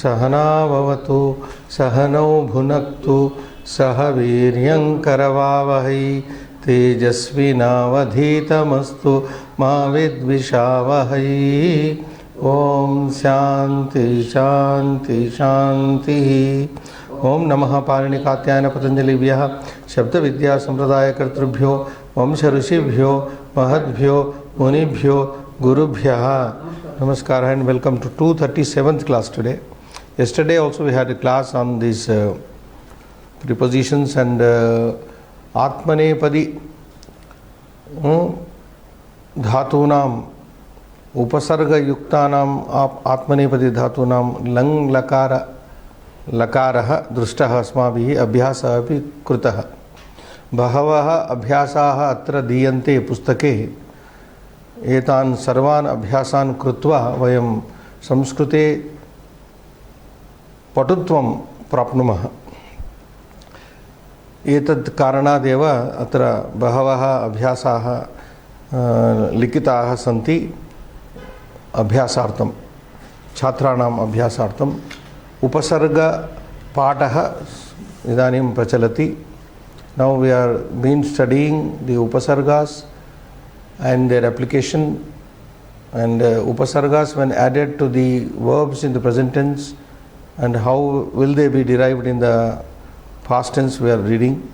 सहना भवतु सहनौ भुनक्तु सह वीर्यं करवावहै तेजस्विनावधीतमस्तु मा विद्विषावहै। ओम शांति शांति शांति। ओम नमः पाणिनिकात्यायन पतंजलिभ्यः शब्द विद्या संप्रदाय कर्तृभ्यो वंश ऋषिभ्यो महद्भ्यो मुनिभ्यो गुरुभ्यः namaskar and welcome to 237th class today. Yesterday also we had a class on these prepositions and atmanepadi dhatunam upasarga yuktanam atmanepadi dhatunam lang lakara lakarah drushtah asmabhihi abhyasah api krutah bahavah abhyasaah atra diyante pustake एतान् सर्वान् अभ्यासान् कृत्वा वयं संस्कृते पटुत्वं प्राप्नुमः। एतत् कारणादेव अत्र बहवः अभ्यासाः लिखिताः सन्ति अभ्यासार्थं छात्राणाम् अभ्यासार्थं उपसर्गपाठः इदानीं प्रचलति। Now we are been studying the upasargas and their application, and upasargas when added to the verbs in the present tense and how will they be derived in the past tense we are reading,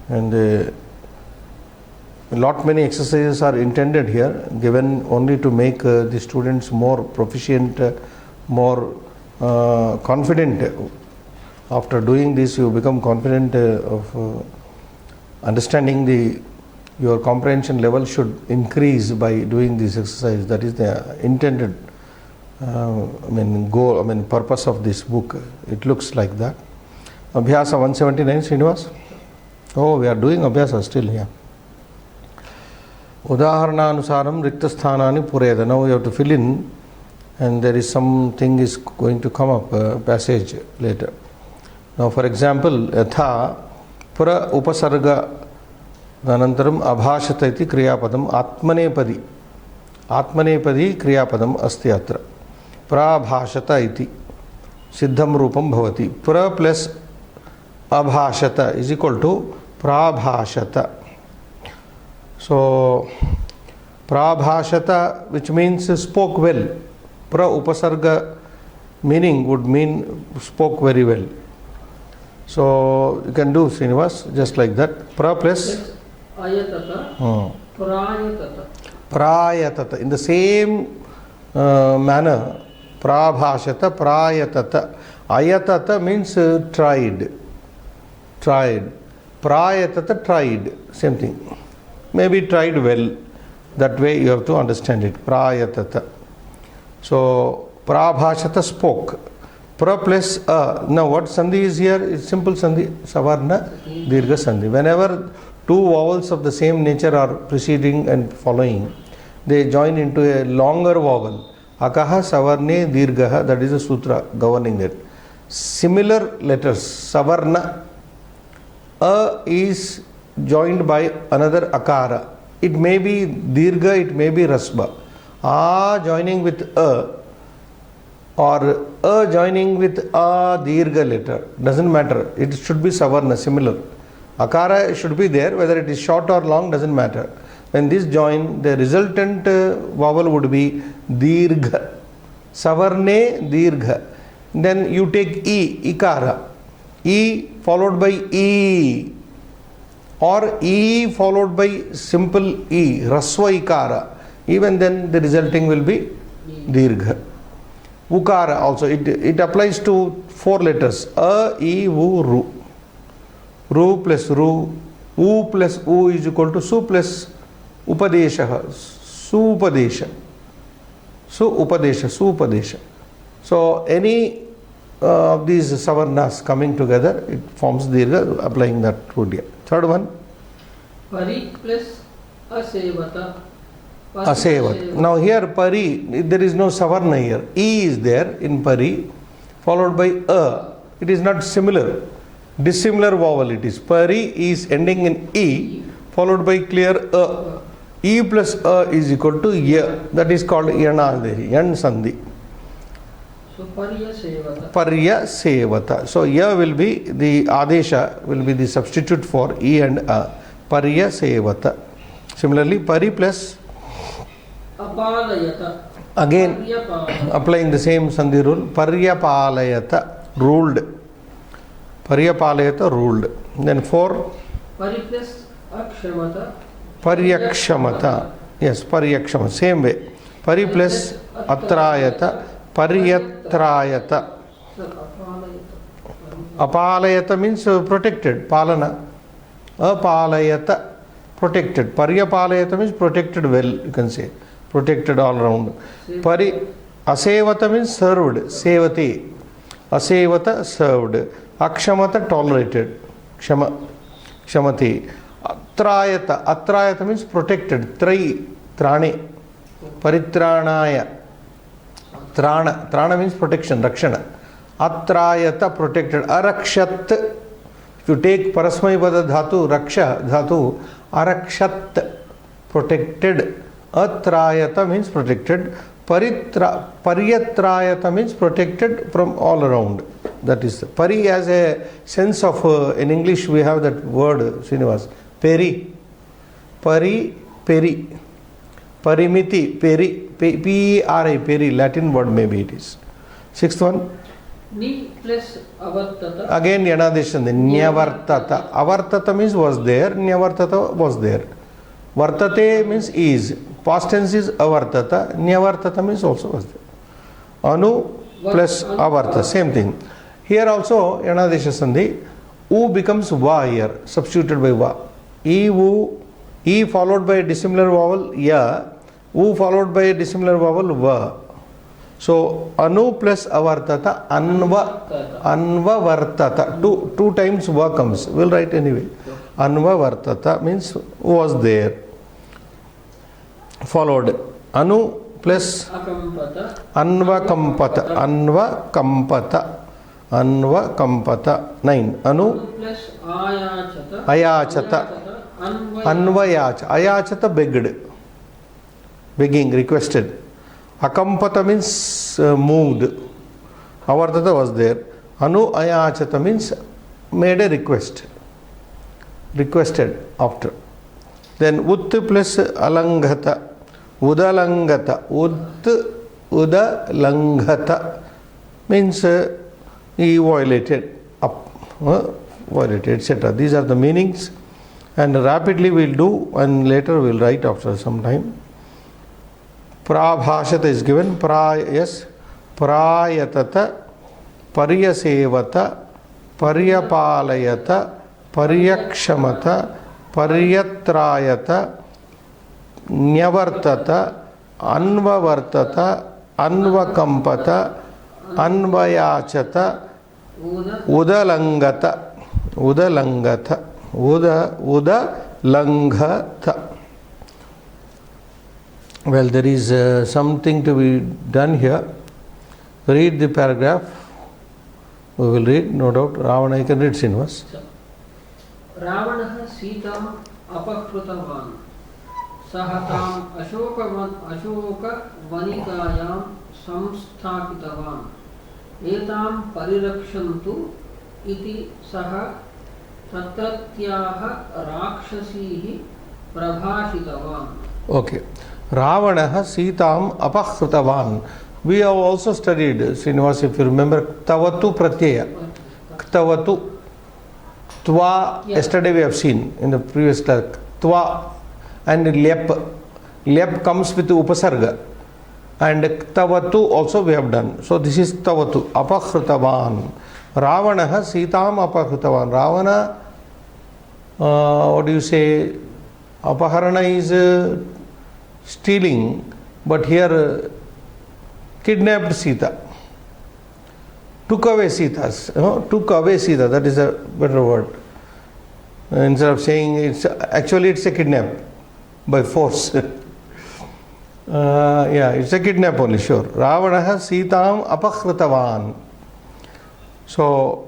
and lot many exercises are intended here, given only to make the students more proficient, more confident. After doing this you become confident of understanding your comprehension level should increase by doing this exercise. That is the intended goal, purpose of this book. It looks like that. Abhyasa 179, Srinivas? Oh, we are doing Abhyasa still here. Udaharananusaram riktasthanani pureda. Now we have to fill in, and there is something is going to come up, passage later. Now for example, yatha pura upasarga अनन्तरम अभाषत इति क्रियापदम आत्मनेपदी आत्मनेपदी क्रियापदम अस्ति अत्र प्राभाषत इति सिद्धं रूपं भवति। प्र plus अभाषत is equal to प्राभाषत। सो प्राभाषत which means spoke well. pra upasarga meaning would mean spoke very well. So you can do, Srinivas, just like that. Pra plus ayatata, prayatata. Prayatata. In the same manner, prabhashata, prayatata. Ayatata means tried. Tried. Prayatata, tried. Same thing. Maybe tried well. That way you have to understand it. Prayatata. So, prabhashata spoke. Pra plus a. Now what sandhi is here? It's simple sandhi. Savarna, dirgha sandhi. Whenever two vowels of the same nature are preceding and following, they join into a longer vowel. Akaha, savarne, dirgha. That is a sutra governing it. Similar letters. Savarna. A is joined by another akara. It may be dirgha, it may be rasba. A joining with a, or a joining with a dirgha letter, doesn't matter. It should be savarna, similar. Akara should be there, whether it is short or long doesn't matter. When this join, the resultant vowel would be dirgha. Savarne dirgha. Then you take e, ikara. E followed by e, or e followed by simple e, rasva ikara. Even then the resulting will be dirgha. Ukara also, it applies to four letters. A, E, U, Ru. Ru plus Ru. U plus U is equal to Su plus Upadesha. Supadesha. Supadesha. So any of these savarnas coming together, it forms dirgha, applying that rule here. Third one. Pari plus asevata. Asevat. Now here pari, there is no savarna here. E is there in pari, followed by a. It is not similar. Dissimilar vowel it is. Pari is ending in e, followed by clear a. E plus a is equal to ya. That is called yanadehi, yan sandhi. So paryasevata. Paryasevata. So ya will be the adesha, will be the substitute for e and a. Paryasevata. Similarly, pari plus Apalayata. again Paryapalaya. applying the same sandhi rule. Paryapalayata, ruled. Paryapalayata, ruled. Then 4 Pari plus akshamata. Paryakshamata. Yes, Paryakshama. Same way. Pari plus atrayata. Paryatrayata. So apalayata. Apalayata means protected. Palana. Apalayata. Protected. Paryapalayata means protected well, you can say. Protected all around. Pari. Asevata means served. Sevati. Asevata, served. Akshamata, tolerated. Kshama. Kshamati. Atrayata. Atrayata means protected. Trai. Trane. Paritranaya. Trana. Trana means protection. Rakshana. Atrayata, protected. Arakshat. If you take parasmai pada dhatu, raksha dhatu, arakshat, protected. Atrayata means protected. Paryatrayata means protected from all around. That is, pari has a sense of, in English we have that word, Srinivas, peri. Pari, peri. Parimiti, peri, P-E-R-I, peri, Latin word maybe it is. Sixth one. Ni plus avartata. Again, Yanadeshandi, Nyavartata. Avartata means was there, Nyavartata was there. Vartate means is. Past tense is avartata. Nyavartata means also was there. Anu plus avarta, same thing. Here also, Yanadesha Sandhi, U becomes Va here, substituted by Va. E followed by a dissimilar vowel, Ya. U followed by a dissimilar vowel, Va. So, anu plus avartata, anva vartata. Two times va comes. We'll write anyway. Anva vartata means was there. Followed. Anu plus Akampata. anva kampata. Anva kampata. Anva kampata. 9. Anu Plus ayachata. ayachata. Anvayacha. Ayachata begged. Begging, requested. Akampata means moved. Avartata was there. Anu ayachata means made a request. Requested after. Then ut plus alanghata. Udalangata. Udalangata means he violated, violated, etc. These are the meanings, and rapidly we'll do, and later we'll write after some time. Prabhashata is given. Yes. Prayatata, Paryasevata, Paryapalayata, Paryakshamata, Paryatrayata, Nyavartata, Anvavartata, Anvakampata, Anvayachata, Udalangata, Udalangata, Udalangata. Well, there is something to be done here. Read the paragraph. We will read, no doubt. Ravana, I can read Srinivas. Ravanaha Sitam Apakrutavan Sahatam Ashoka Vanikayam Samsthapitavan Etam Parirakshantu Iti Saha Tatratyaha Rakshasihi Prabhashitavan. Okay. Ravanaha Sitam Apakrutavan. We have also studied, Srinivas, if you remember, Ktavatu Pratyaya. Ktavatu. Tva, yesterday we have seen in the previous class. Tva and Lep. Lep comes with Upasarga. And Ktavatu also we have done. So this is Ktavatu. Apakrutavan. Ravanaha Sitam Apakrutavan. Ravana, what do you say? Apaharana is stealing, but here kidnapped Sita. Took away Sita. Took away Sita. That is a better word. Instead of saying it's a kidnap by force. It's a kidnap only, sure. Ravanaha Sitam Apakrutavan. So,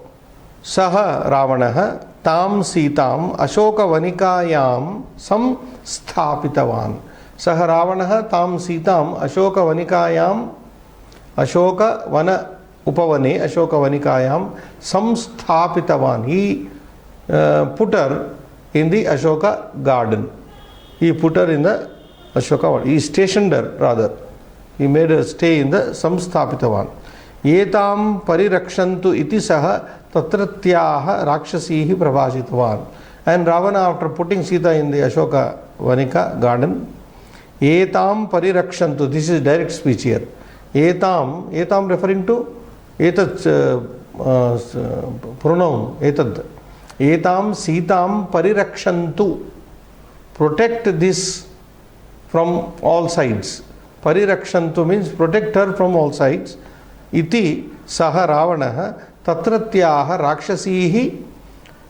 Saha Ravanaha Tam Sitam Ashoka Vanikayam Samsthapitavan. Saha Ravanaha Tam Sitam Ashoka Vanikayam Ashoka Vana upavane ashokavanikayam samsthapitavan. He put her in the Ashoka garden. He put her in the Ashoka garden. He stationed her rather. He made her stay in the samsthapitavan. Etam parirakshantu iti saha tatratyaha rakshasihi prabhashitavan. And Ravana, after putting Sita in the Ashoka Vanika garden, etam parirakshantu, this is direct speech here. Etam referring to etat pronoun etad. Etam Sitam parirakshantu, protect this from all sides. Parirakshantu means protect her from all sides. Iti saha Ravana tatratyaha rakshasihi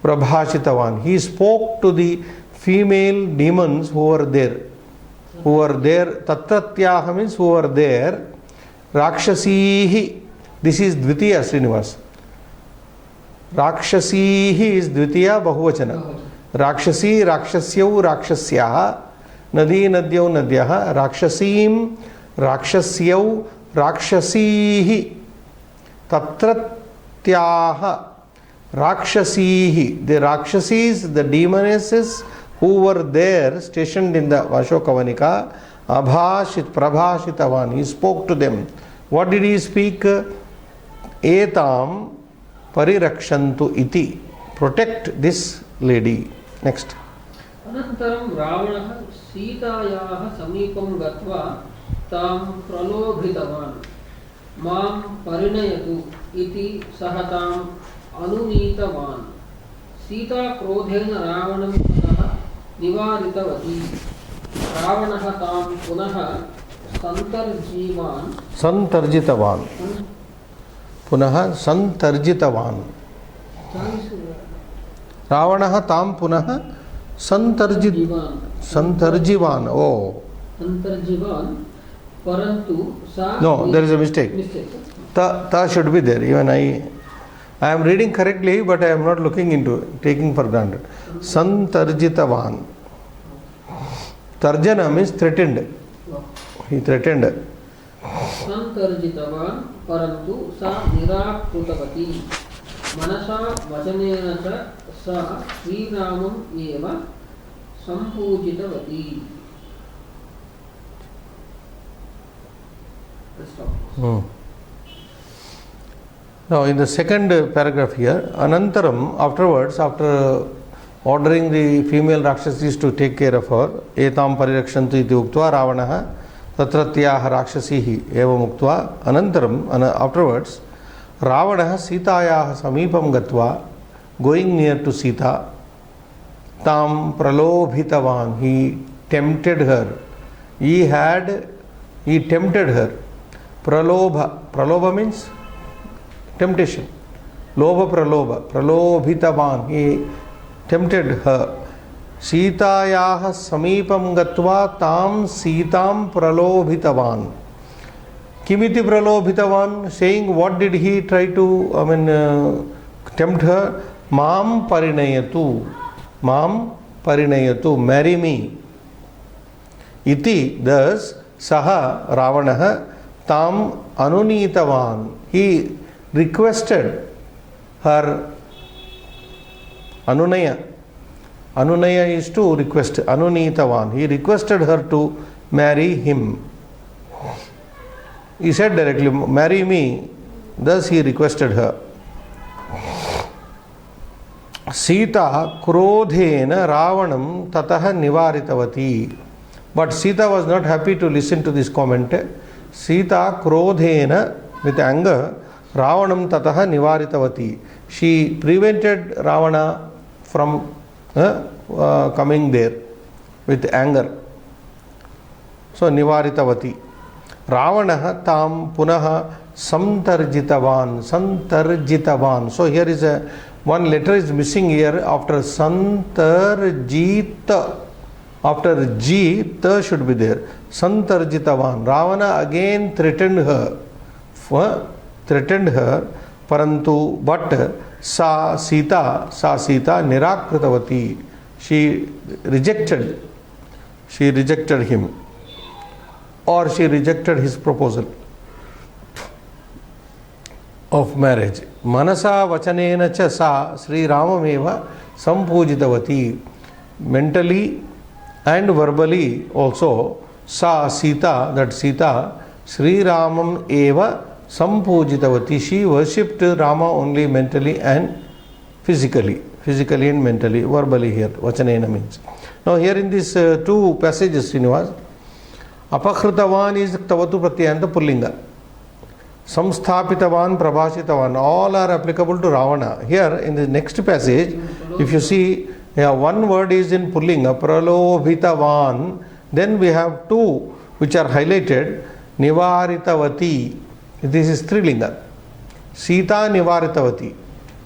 prabhashitavan. He spoke to the female demons who were there. Tatratyaha means who were there. Rakshasihi, this is Dvitiya Srinivas. Rakshasihi is Dvitiya Bahuvachana. Rakshasi, Rakshasyau, Rakshasyaha, Nadi, Nadyau, Nadyaha, Rakshasim, Rakshasyau, Rakshasihi, Tatratyaha, Rakshasihi. The Rakshasis, the demonesses who were there stationed in the Ashokavanika, Prabhashitavan. He spoke to them. What did he speak? Etam parirakshantu iti. Protect this lady. Next. अनन्तरं रावणः सीतायाः समीपं गत्वा तां प्रलोभितवान्. मां परिणयतु इति सः ताम् अनुनीतवान्. सीता क्रोधेन रावणं पुनः निवारितवती. रावणः तां पुनः संतर्जितवान्. रावणः तां पुनः संतर्जिवान्. परंतु सा, no, there is a mistake. Ta should be there. Even I am reading correctly, but I am not looking into it, taking for granted. Santarjitavan. Tarjana means threatened. He threatened. संतर्जितवान् परंतु सा निराकृतवती. मनसा वचनेन च सा श्रीरामम् एव सम्पूजितवती. Now in the second paragraph here, Anantaram, afterwards, after ordering the female Rakshasis to take care of her, etam parirakshantu iti uktva Ravanaha tatratyaha rakshasihi evam uktva. Anantaram, afterwards, Ravanaha Sitayaha samipam gatva, going near to Sita, tam pralobhitavan, he tempted her. He tempted her. Pralobha means temptation. Pralobhitavan, he tempted her. Sitayaha samipam gatva tam Sitam pralobhitavan. Kimiti pralobhitavan, saying what did he try to tempt her? Mam parinayatu, marry me. Iti, thus saha Ravanaha tam anunitavan, he requested her. Anunaya is to request. Anunitavan, he requested her to marry him. He said directly, marry me. Thus he requested her. Sita krodhena Ravanam tataha nivaritavati. But Sita was not happy to listen to this comment. Sita krodhena, with anger, Ravanam tataha nivaritavati. She prevented Ravana from coming there with anger. So nivaritavati. Ravana tam punaha santarjitavan. So here is one letter is missing here after santarjita. After G, ta should be there. Santarjitavan. Ravana again threatened her. Parantu, but sa Sita nirakritavati. She rejected him, or she rejected his proposal. of marriage. Manasa vachanena cha sa Sri Ramameva sampujitavati. Mentally and verbally also sa Sita, that Sita, Sri Ramam eva sampujitavati. She worshipped Rama only mentally and physically and mentally, verbally here, vachanena means. Now here in these two passages, Srinivas, Apakritavan is Tavatu Pratyanta Pullinga. Samsthapitavan, Prabhashitavan, all are applicable to Ravana. Here in the next passage, if you see, one word is in Pullinga, Pralobhitavan, then we have two which are highlighted, Nivaritavati, this is Strilinga. Sita Nivaritavati,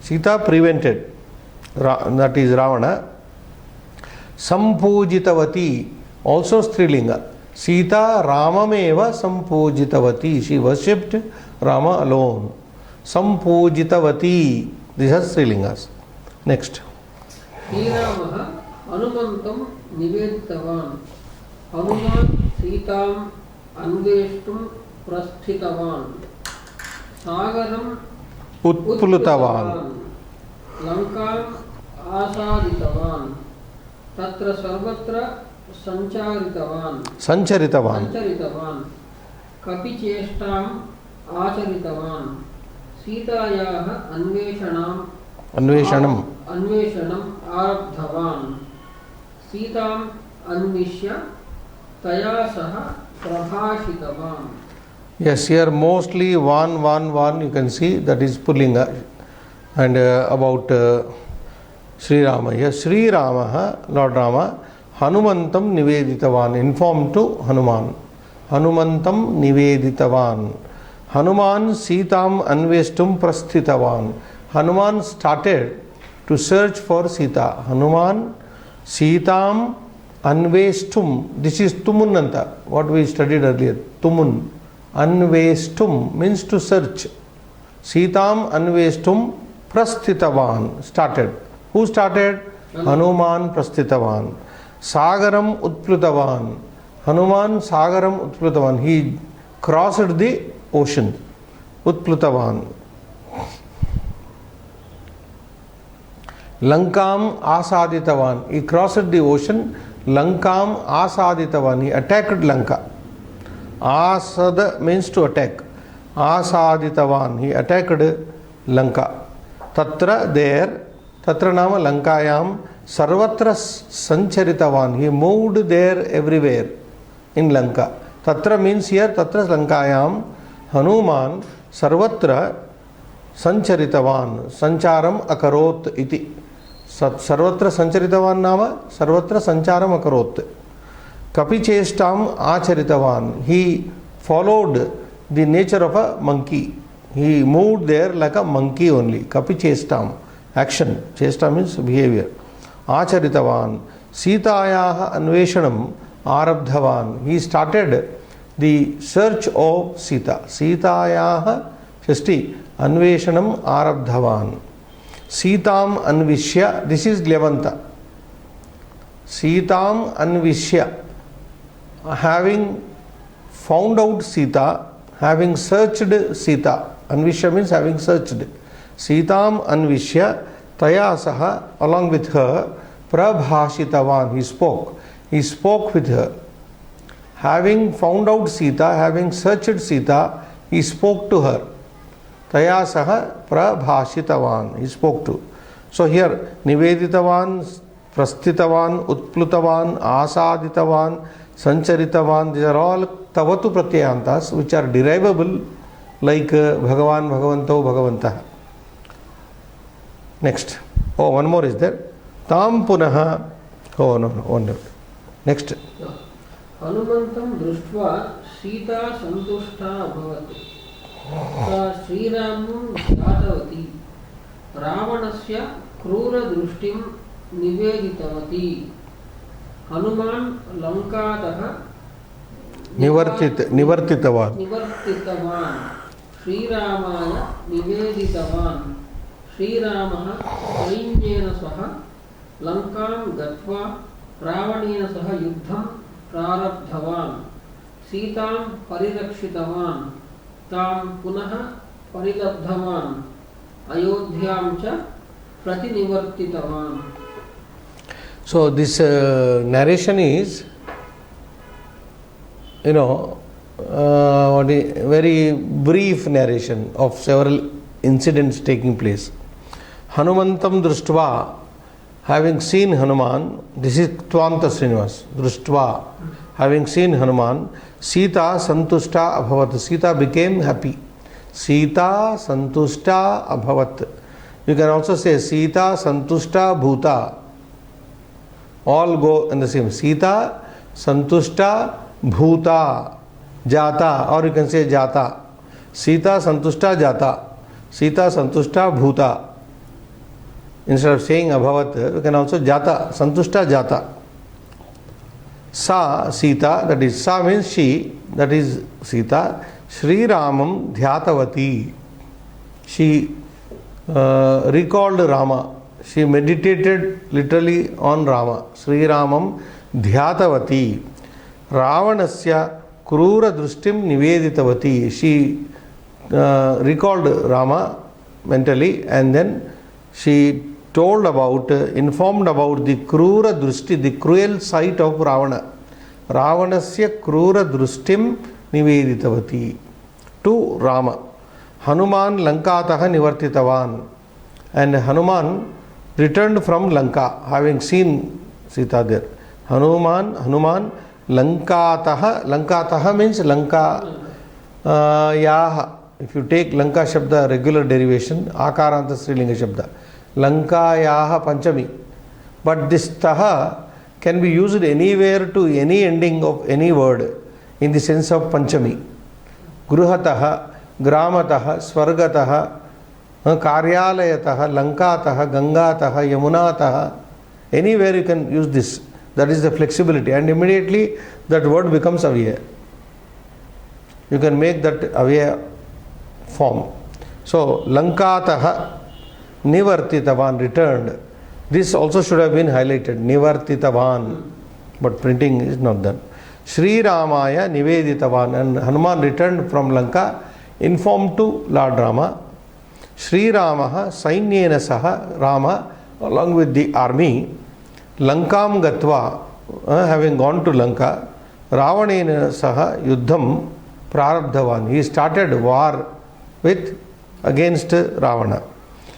Sita prevented, that is Ravana. Sampujitavati, also Strilinga. Sita Ramameva sampujitavati. She worshipped Rama alone. Sampujitavati. These are Strilingas. Next. Sriramaha Hanumantam Niveditavan. Hanuman Sitam Anveshtum Prasthitavan. Sagaram Utplutavan. Lankam Asaditavan. Tatra Sarvatra Sancharitavan. Kapi Cheshtam Acharitavan. Sitayaha Anveshanam Arabdhavan. Sitam Anvishya Taya Saha Prabhashitavan. Yes, here mostly one you can see, that is Pullinga. And about Sri Rama. Yes, Sri Rama, Lord Rama, Hanumantam Niveditavan, informed to Hanuman. Hanumantam Niveditavan. Hanuman Sitam Anveshtum Prasthitavan. Hanuman started to search for Sita. Hanuman Sitam Anveshtum. This is Tumunanta, what we studied earlier. Tumun. Anveshtum means to search. Sitam Anveshtum Prasthitavan. Started. Who started? Hanuman Prasthitavan. Sagaram Utplutavan. Hanuman Sagaram Utplutavan. He crossed the ocean. Utplutavan. Lankam Asaditavan. He crossed the ocean. Lankam Asaditavan. He attacked Lanka. Asada means to attack. Asaditavan. He attacked Lanka. Tatra, there. Tatra nama Lankayam. Sarvatra Sancharitavan. He moved there everywhere in Lanka. Tatra means here, Tatra Lankayam. Hanuman Sarvatra Sancharitavan. Sancharam Akarot iti. Sarvatra Sancharitavan nama Sarvatra Sancharam Akarot. Kapi Cheshtam Acharitavan. He followed the nature of a monkey. He moved there like a monkey only. Kapi Cheshtam. Action. Cheshta means behavior. Acharitavan. Sitayaha Anveshanam Arabdhavan. He started the search of Sita. Sitayaha Shasti Anveshanam Arabdhavan. Sitam Anvishya. This is Levanta. Sitam Anvishya. Having found out Sita, having searched Sita. Anvishya means having searched. Sitam Anvishya Taya Saha, along with her, Prabhashitavan. He spoke with her. Having found out Sita, having searched Sita, he spoke to her. Taya Saha Prabhashitavan. He spoke to. So here, Niveditavan, Prasthitavan, Utplutavan, Asaditavan, Sancharitavan, these are all Tavatu Pratyayantas which are derivable like Bhagavan, Bhagavanto, Bhagavantah. Next. Oh, one more is there. Tam Punaha. Oh, no, one more. Next. Hanumantam Društva Sita Santushta Abhavat. Sa Sriramam Jatavati. Ravanasya Krura Drushtim Niveditavati. Hanuman Lankataha Nivartitavan. Sri Ramaya Niveditavan. Sri Ramaha Sainjena Saha Lankam Gatva Ravanena Saha Yuddham Prarabdhavan. Sitam Parirakshitavan. Tam Punaha परिलब्धवान् अयोध्यां च प्रतिनिवर्तितवान्. So this narration is, very brief narration of several incidents taking place. Hanumantam društva, having seen Hanuman, this is Tvanta Srinivas, društva, having seen Hanuman, Sita santushta abhavat, Sita became happy. Sita santushta abhavat. You can also say Sita santushta bhuta. All go in the same. Sita santushta bhuta jata, or you can say jata. Sita santushta jata. Sita santushta bhuta. Instead of saying abhavat, you can also jata, santushta jata. Sa Sita, that is Sa means she, that is Sita, Shri Ramam dhyatavati. She recalled Rama. She meditated literally on Rama. Sri Ramam dhyatavati. Ravanasya krura drustim niveditavati. She recalled Rama mentally, and then she told about, informed about the krura drusti, the cruel sight of Ravana. Ravanasya krura drustim niveditavati. To Rama. Hanuman lankataha nivartitavan. And Hanuman returned from Lanka, having seen Sita there. Hanuman lankataha means Lanka yaha. If you take Lanka Shabda regular derivation, Akaranta Strilinga Shabda, Lanka yaha panchami. But this taha can be used anywhere to any ending of any word in the sense of panchami. Gruhataha, Gramataha, Swargataha, Karyalayataha, Lankataha, Gangataha, Yamunataha. Anywhere you can use this. That is the flexibility, and immediately that word becomes avya. You can make that avya form. So Lankataha nivartitavan, returned. This also should have been highlighted, nivartitavan, but printing is not done. Sri Ramaya niveditavan, and Hanuman returned from Lanka, informed to Lord Rama. Sri Ramaha sainyena saha, Rama along with the army, Lankam gatva, having gone to Lanka, Ravanena saha yuddham prarabdhavan. He started war against Ravana.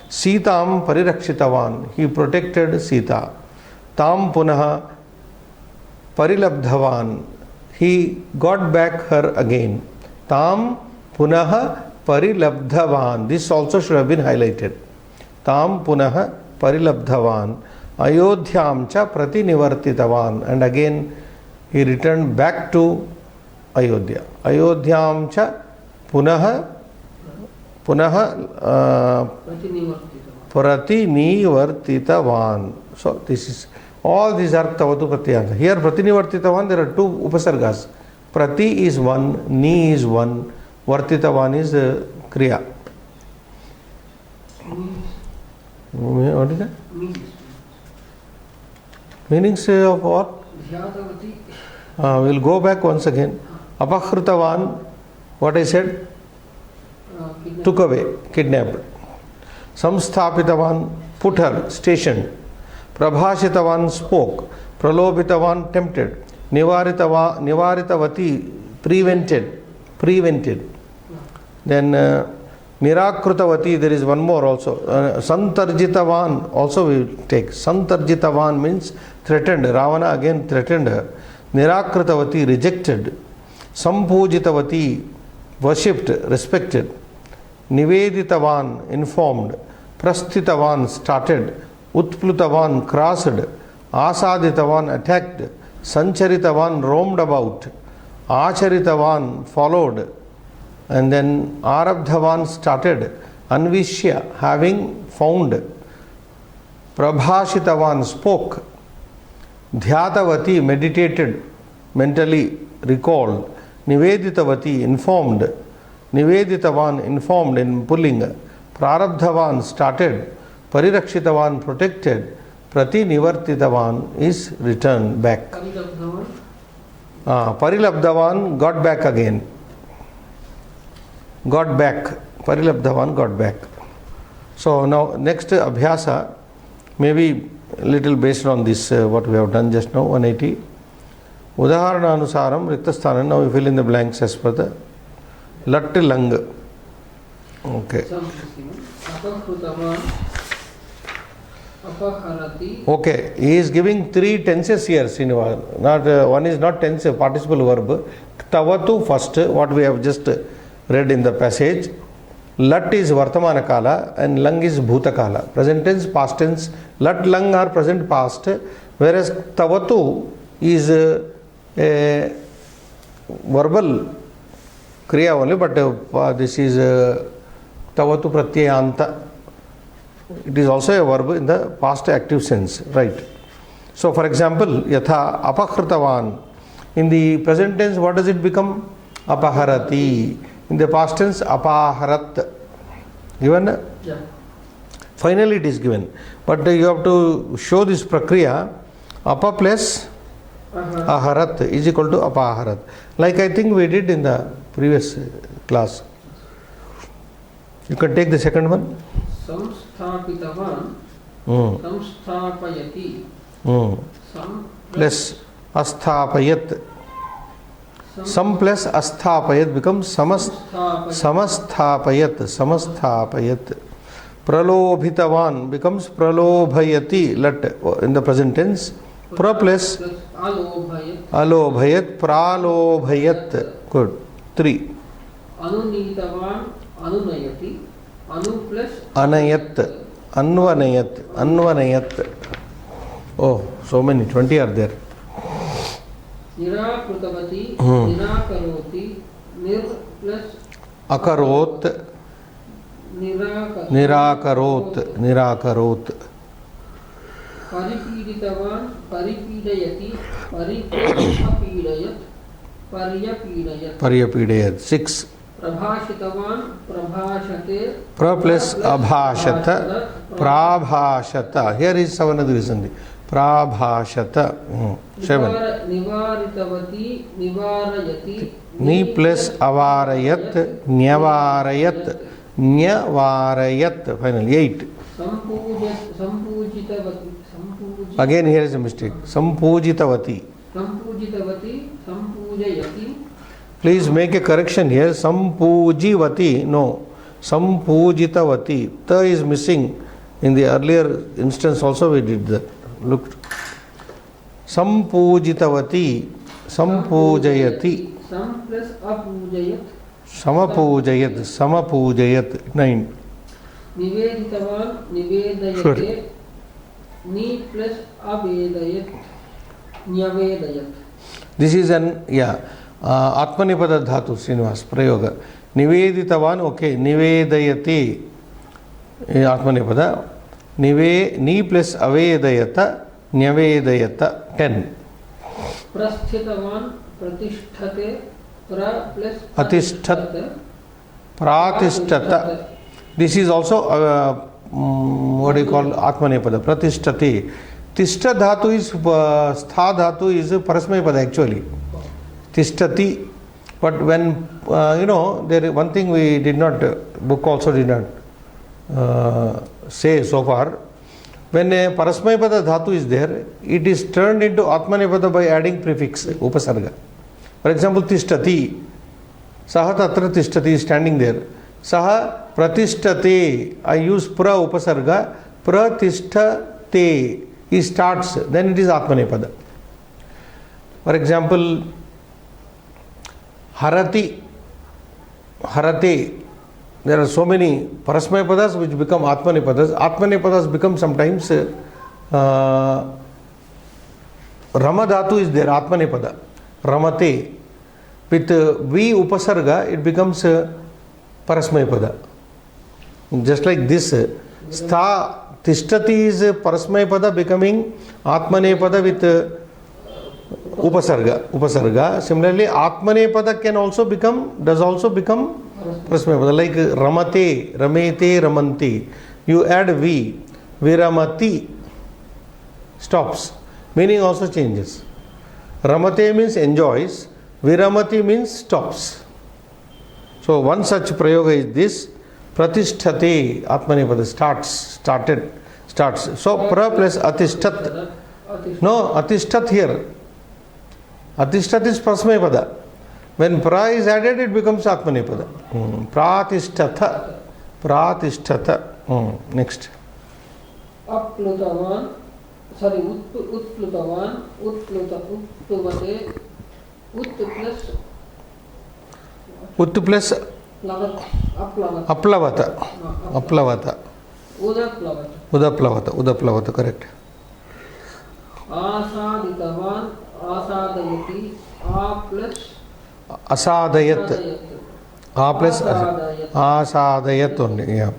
Sitam parirakshitavan. He protected Sita. Tam punaha parilabdhavan. He got back her again. Tam punaha parilabdhavan. This also should have been highlighted. Tam punaha parilabdhavan. Ayodhyam cha pratinivartitavan. And again he returned back to Ayodhya. Ayodhyam cha punaha pratinivartitavan. So this is, all these are tavatu pratyanta. Here pratinivartitavan, there are two upasargas. Prati is one, ni is one, vartitavan is kriya. What is that? Meanings of what? We'll go back once again. Apakhritavan, what I said? Took away, kidnapped. Samsthapitavan, put her, stationed. Prabhashitavan, spoke. Pralobitavan, tempted. Nivaritavati, prevented. Then Nirakrutavati, there is one more also. Santarjitavan, also we will take. Santarjitavan means threatened. Ravana again threatened her. Nirakrutavati, rejected. Sampujitavati, worshipped, respected. Niveditavan, informed. Prasthitavan, started. Utplutavan, crossed. Asaditavan, attacked. Sancharitavan, roamed about. Acharitavan, followed. And then Arabdhavan, started. Anvishya, having found. Prabhashitavan, spoke. Dhyatavati, meditated, mentally recalled. Niveditavati, informed. Niveditavan, informed in pulling. Prarabdhavan, started. Parirakshitavan, protected. Pratinivartitavan is returned back. Parilabdhavan, got back again. Got back, Parilabdhavan got back. So now next abhyasa, maybe little based on this what we have done just now, 180. Udaharana anusaram riktasthanan. Now we fill in the blanks as per the lat lang. Okay. Okay, he is giving 3 tenses here, Srinivas. Not one is not tense, participle verb. Tavatu first, what we have just read in the passage. Lat is Vartamana Kala and Lang is Bhuta Kala. Present tense, past tense. Lat, Lang are present past, whereas Tavatu is a verbal Kriya only, but this is Tavatu Pratyayanta. It is also a verb in the past active sense, right? So, for example, Yatha Apakritavan. In the present tense, what does it become? Apaharati. In the past tense, Apaharat. Given? Yeah. Finally, it is given. But you have to show this prakriya. Apa plus Aharat is equal to Apaharat. Like I think we did in the previous class. You can take the second one. Samsthapitavan. Samsthapayati. Plus Asthapayat. Sam plus Asthapayat becomes Samasthapayat. Samasthapayat. Pralobhitavan becomes Pralobhayati. Let in the present tense. Pra plus Alobhayat. Pralobhayat. Good. 3. Anunitavan. Anunayati. Anu plus Anayat. Anvanayat. Anvanayat. Oh, so many. 20 are there. Nirakrutavati. Nirakaroti. Nir plus Akarot. Nirakarot. Nirakarot. Paripiditavan. Paripidayati. Paripidayat. Paryapidayat. Paryapidayat. 6. Prabhashitavan. Prabhashate. Pra plus Abhashata. Prabhashata. Here is Savanadvisandi. Prabhashata. 7. Nivaritavati. Nivarayati. Ni plus Avarayat. Nyavarayat. Nyavarayat. Finally. 8. Sampujitavati. Again here is a mistake. Sampujitavati. Sampujitavati. Sampujayati. Please make a correction here. Sampujivati. No. Sampujitavati. Ta is missing. In the earlier instance also we did that. Look. Sampujitavati. Sampujayati. Sam plus apujayat. Samapujayat. Samapujayat. 9. Niveditavan. Nivedayate. Sorry. Ni plus avedayat. Nyavedayat. This is an, Atmanipada Dhatu, Srinivas, Prayoga. Niveditavan, okay. Nivedayati. Atmanipada. Ni plus avedayata. Nyavedayata. 10. Prasthitavan. Pratisthate. Pra plus Atisthat. Pratishtata. This is also what do you call Atmanepada, Pratishtati. Tishta dhatu is Stha dhatu is Parasmayapada actually. Tishtati. But when there is one thing we did not, book also did not say so far. When a Parasmayapada dhatu is there, it is turned into Atmanepada by adding prefix Upasarga. For example, Tishtati. Saha tatra tishtati is standing there. Saha pratisthate. I use pra upasarga. Pratisthate. He starts. Then it is Atmanepada. For example, Harati. Harate. There are so many Parasmayapadas which become Atmanepadas. Atmanepadas become sometimes Ramadhatu is there. Atmanepada. Ramate. With V upasarga, it becomes Parasmayapada. Just like this, Stha Tishtati is Parasmayapada becoming Atmanepada with Upasarga. Similarly, Atmanepada can also become, does also become Parasmayapada. Like Ramate, Ramete, Ramanti. You add V, Viramati, stops. Meaning also changes. Ramate means enjoys. Viramati means stops. So one such prayoga is this. Pratisthate, Atmanepada, starts. So pra plus atishtat. No, atishtat here. Atishtat is Prasmapada. When pra is added, it becomes Atmanepada. Pratishthatha. Next. Upplutavan, sorry, utplutavan, utpluvate, ut plus aplavata. Udaplavata, correct. Asaditavan, asadayati, a plus Asadayat. A plus asadayat only, yeah.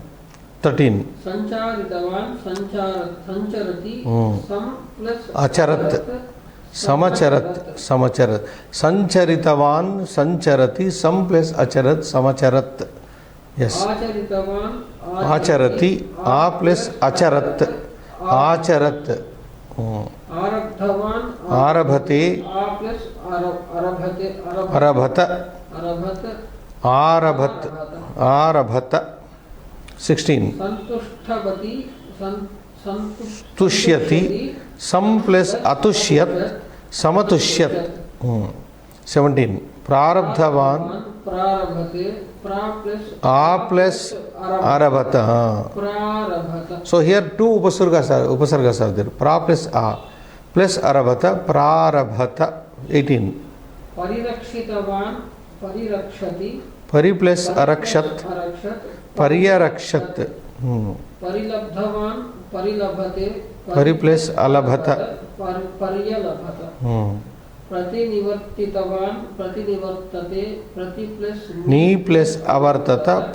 13. Sancharitavan, sancharati, sam plus Acharat. Samacharat. Sancharitavan, sancharati, sam plus acharat, samacharat. Yes. Acharitavan, Acharati, a plus acharat. Acharat. Arabdhavan, Arabhate. a plus Arabhata. 16. Santushthavati, Tushyati. Sam plus atushyat. Samatushyat. 17. Prarabdhavan. Prarabhate, pra plus A plus arabhata. prarabhata. So here two upasargas are there. Pra plus a plus arabhata, prarabhata. 18. Parirakshitavan, parirakshati, Pari plus arakshat, arakshat, paryarakshat. parilabdhavan, parilabhate, Pari plus alabhata. paryalabhata. Pratinivartitavan, pratinivartate, prati plus Ni plus avartata,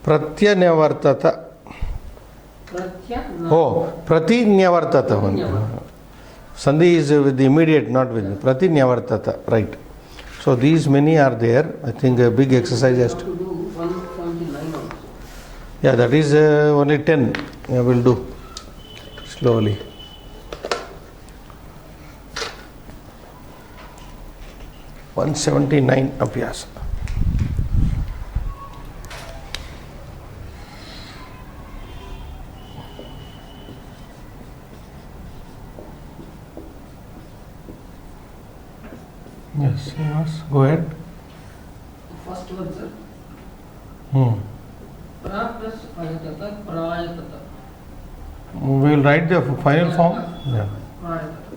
pratyanyavartata. Oh, pratinyavartata one. Sandhi is with the immediate, not with the pratinyavartata. Right. So these many are there. I think a big exercise has to. do 179 also. Yeah, that is only 10. I will do slowly. (179) abhyasa. Yes, yes. Go ahead. First one, sir. Pra plus ayatata, prayatata. We will write the final form. Yeah. Prayatata.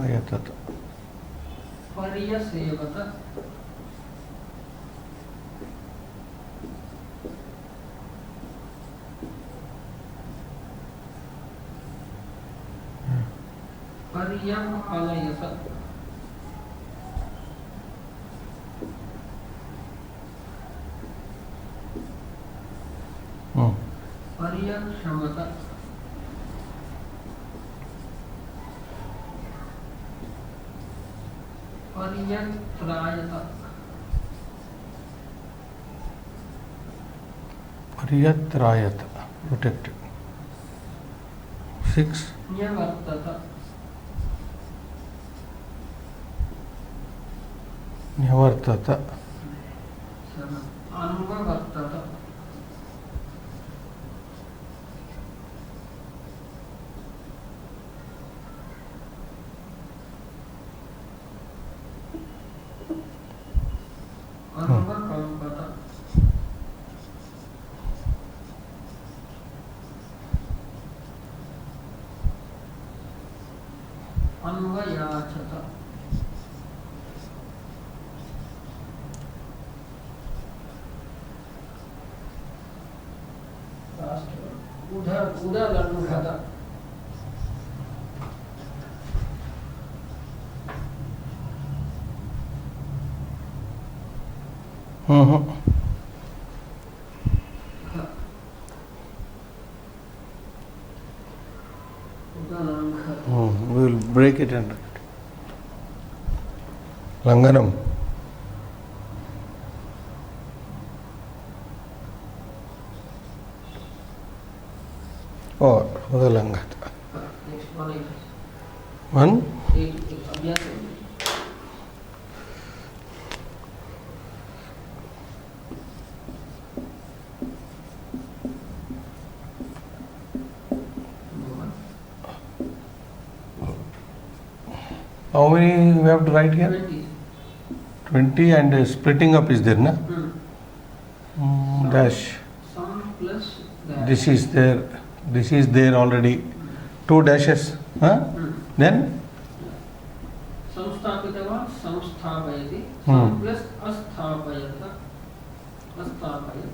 Ayatata. Paryasevata. Paryahalayasa. Paryakshamata. Paryatrayata. Paryatrayata. Protected. 6. Nyavartata. Nyavartata. 7. Anvavartata. Anvakampata. Anvayachata. Last one. Udalanghata. We will break it and Langanam. Or Udalangata. Next one. 1. 8. Abhyasa. How many we have to write here? 20. 20 and splitting up is there, na? Dash. Some plus dash. This is there already. 2 dashes. Huh? Then? संस्थापितवान् संस्थापयति Hmm. Plus अस्थापयत अस्थापयत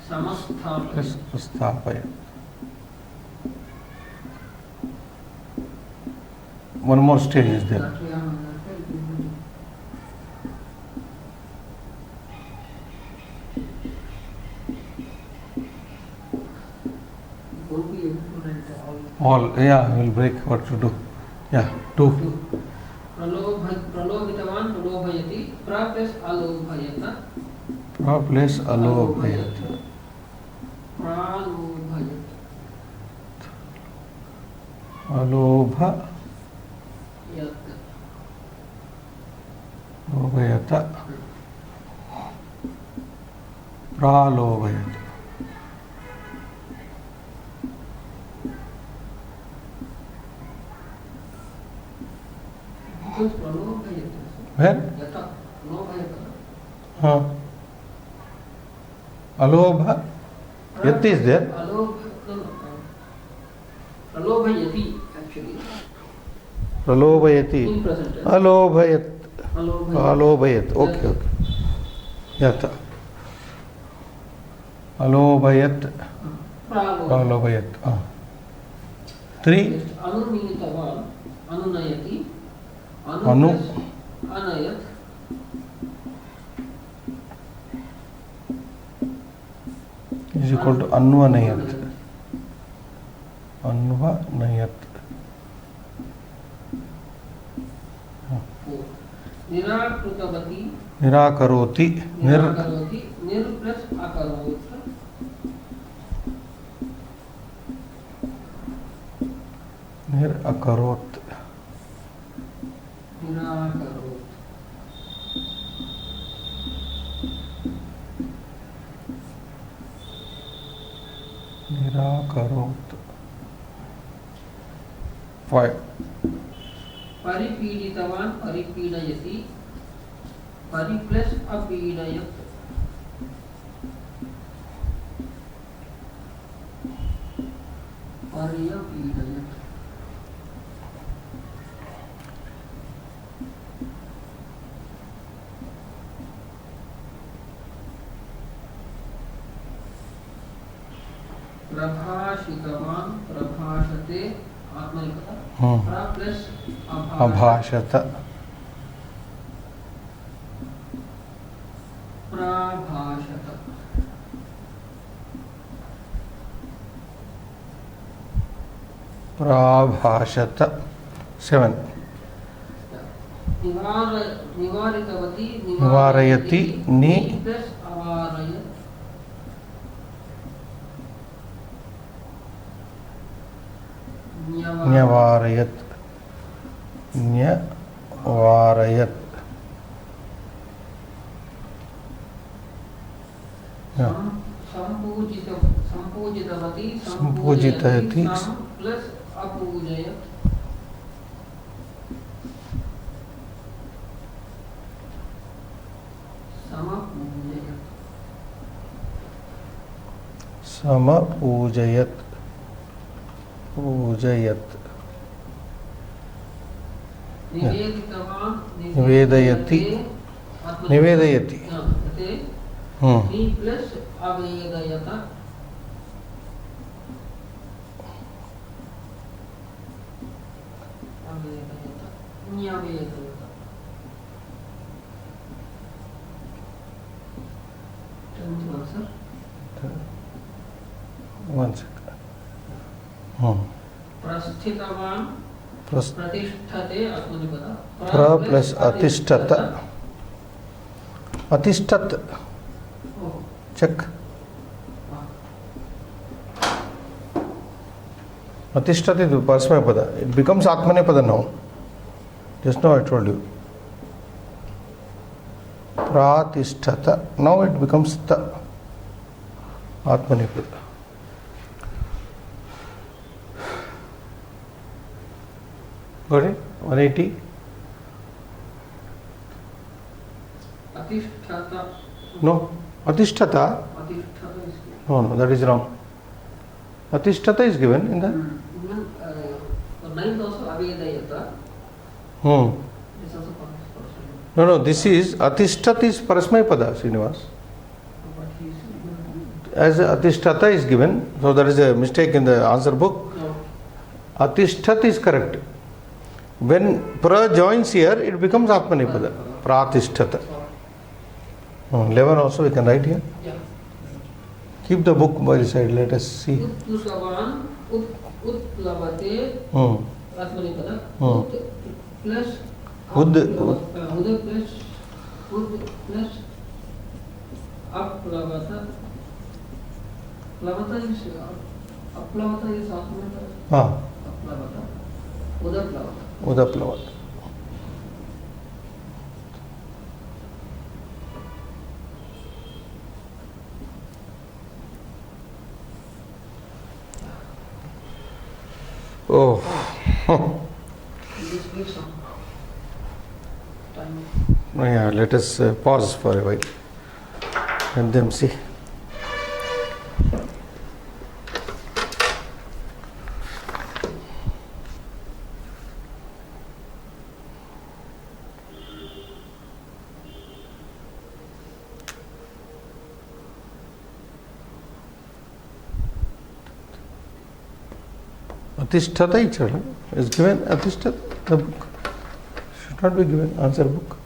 समस्थापयत Sthapaya. One more stage is there. That we have understood. Will be able to write all. Yeah, we'll break what to do. Yeah, 2. प्रलोभितवान् प्रलोभयति प्र plus अलोभयत Pra plus alobhayat. प्रालोभयत Alobha यत् lobhayata. Pralobhayat. because प्रलोभयत Where? यत लोभयत Huh. Alobha. Yat is there. प्रलोभयति actually Pralobhayati. in present tense. Alobhayat. Alobhayat. Alobhayat. Okay. Yata. Alobhayat. Pralobhayat. 3. अनुमीतवान् अनुनयति Anu. अनयत् Is equal to Anvanayat. Anvanayat. निराकृतवती Nirakaroti. निराकरोति निर plus अकरोत् Nirakarot. निराकरोत् Nirakarot. 5. परिपीडितवान् परिपीडयति परि plus अपीडयत् पर्यपीडयत् प्रभाषितवान् प्रभाषते आत्मनिपद प्र plus Abhashata. प्रभाषत Prabhashata. 7. निवारितवती निवारयति नि प्लस अवारयत् Nyavarayat. Nyavarayat. Yeah. संपूजितवती संपूजितयति सम प्लस अपूजयत् समपूजयत् Samapujayat. Pujayat. निवेदितवान् निवेदयति. Nivedayati. नि प्लस अवेदयत अवेदयत न्यवेदयत 21 sir 1 second. प्रस्थितवान् प्रतिष्ठते आत्मनिपद Pra plus atistata. Atistat. Oh, Check. Atistat is Parsmapada. It becomes Atmanepada now. Just now I told you. Pratishtata. Now it becomes the Atmanepada. Got it? 180. Atisthata. No. Atishtata? Atisthata is No, that is wrong. Atishtata is given in the. Even for ninth also Avedayata is also Parasmay. No, this is Atishtat is Parasmay Pada, Srinivas. But he is As Atishtata is given, so there is a mistake in the answer book. no. Atishtat is correct. When pra joins here, it becomes Atmanipada. Pratishtata. 11 also we can write here. Yeah. Keep the book by the side, let us see. Utpusavan utplavate Atmanipada. Hmm. Plus Ud plus aplavata. Plavata is aplavata is Atmanipada. Aplavata. Udaplavata. Udaplavat. Oh. This gives some time. Yeah, let us pause for a while. Let them see. Atishtata is given. Atishtata, the book should not be given. Answer book.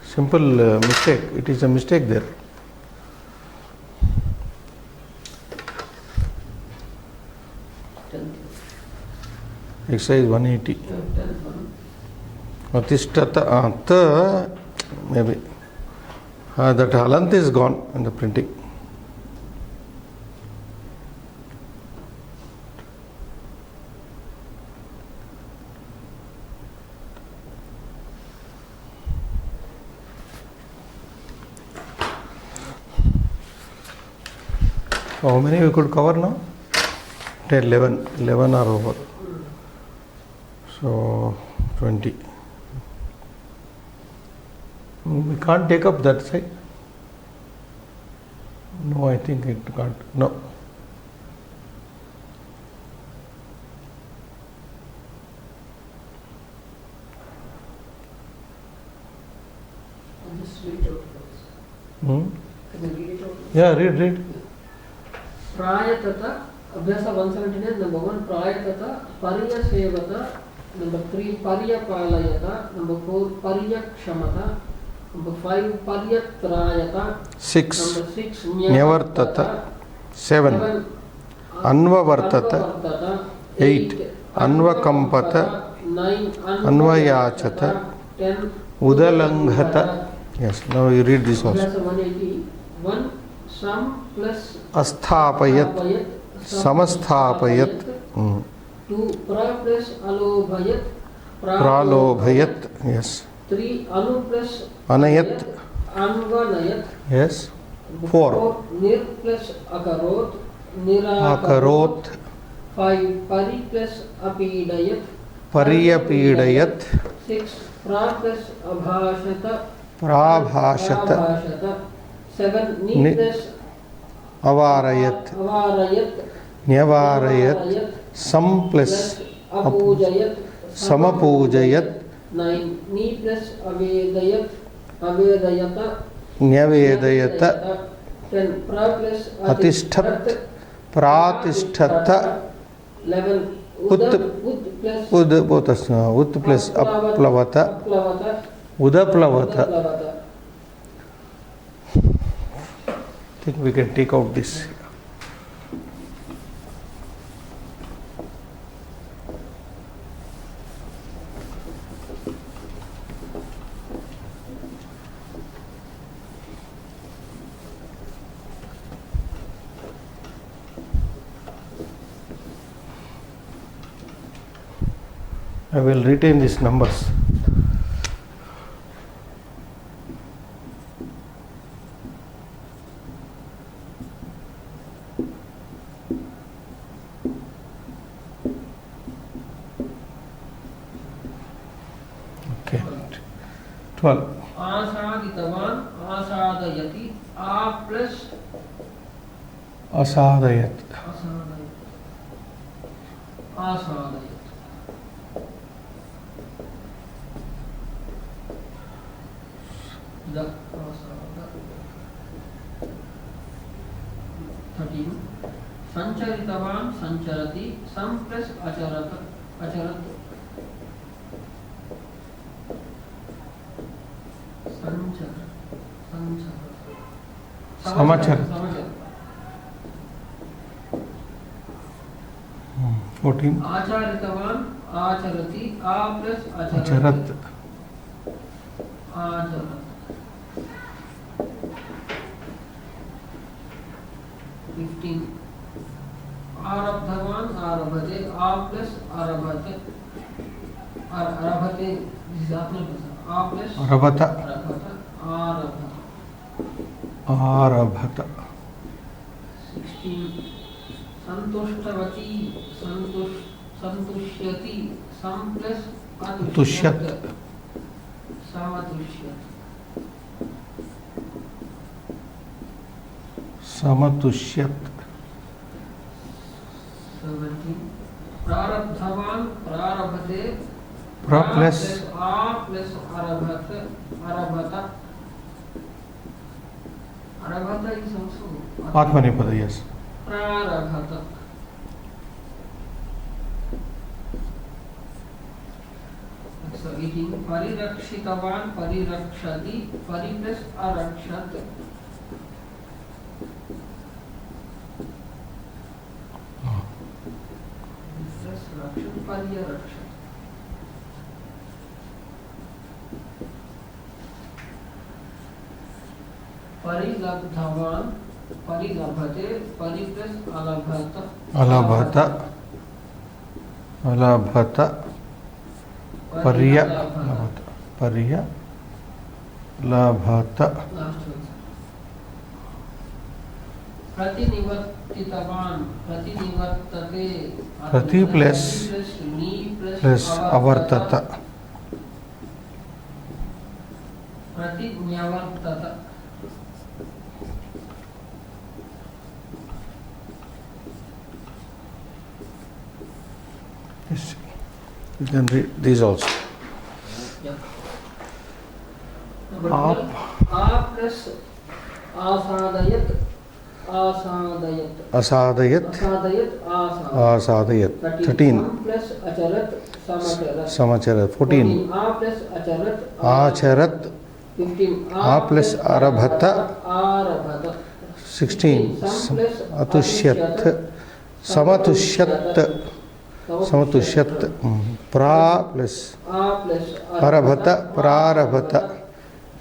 Simple mistake. It is a mistake there. Exercise 180. Atishtata, maybe. That halant is gone in the printing. How many we could cover now? 10, 11. 11 are over. So 20. We can't take up that side. No, I think it can't. No. I'll just read it out first. Hmm? Can I read it out? Yeah, read. Prayatata, Abhyasa 179, number 1, Prayatata, Pariya Sevata, number 3, Pariya Palayata, number 4, Pariya Kshamata, number 5, Pariya Trayata, 6. number 6, Nyavartata. 7. Anvavartata. 8. Anvakampata. 9, Anvayachata. 10, Udalanghata. Yes, now you read this also. Abhyasa 180, 1, Sam plus Asthapayat. Samastapayat. 2, Pra plus Alobhayat, Pralobhayat. Yes. 3, Anu plus Anayat. Anvanayat. Yes. 4. Nir plus Akarot, Akarot. 5, Pari plus Apidayat. Pariyapidayat. 6, Pra plus Abhashata. Prabhashata. 7, Ni plus Avarayat. Avarayat. Nyavarayat. Sam plus Apujayat. Samapujayat. 9, Ni plus Avedayat. Avedayata. Nyavedayata. 10, Pra plus Atishtat. Pratishtata. 11, Ut plus Ud plus Aplavata. Aplavata. Udaplavata. I think we can take out this. I will retain these numbers. Okay. 12. आसादितवान् आसादयति आ plus Asadayat. आसादयत् द आसाद 13 संचरितवान् संचरति सम plus अचरत अचरत संचर संचर समाचार 14. आचारितवान् आचरति आ प्लस Acharat. आचरत 15 आरब्धवान् आरभते आ प्लस आरभते आरभते आ प्लस Arabhata. आरभत Arabhata. 16 संतुष्टवती संतुष्यति सम प्लस तुष्यत. समतुष्यत Samatushyat. 17 प्रारब्धवान् प्रारभते Pra plus आ प्लस आरभत आरभत आरभत इज आल्सो Atmanepada, yes. प्रारभत 18 परिरक्षितवान् परिरक्षति परि प्लस अरक्षत रक्षण पर्यरक्षत परिलब्धवान् परिलभते परि प्लस अलभत Alabhata. Alabhata. Parya. Alabhata. Parya. Labhata. प्रतिनिवर्तितवान् प्रतिनिवर्तते Prati plus नी plus avartata. प्रतिन्यवर्तत Yes. You can read these also. आप प्लस आसादयत आसादयत Asadayat. आसादयत Asadayat. 13. प्लस अचरत समचरत Samacharat. 14. आ प्लस अचरत Acharat. 15 आ प्लस आरभत. आरभत 16. Atushyat. Samatusyat. Samatusyat. Pra plus आ plus Arabhata. Prarabhata.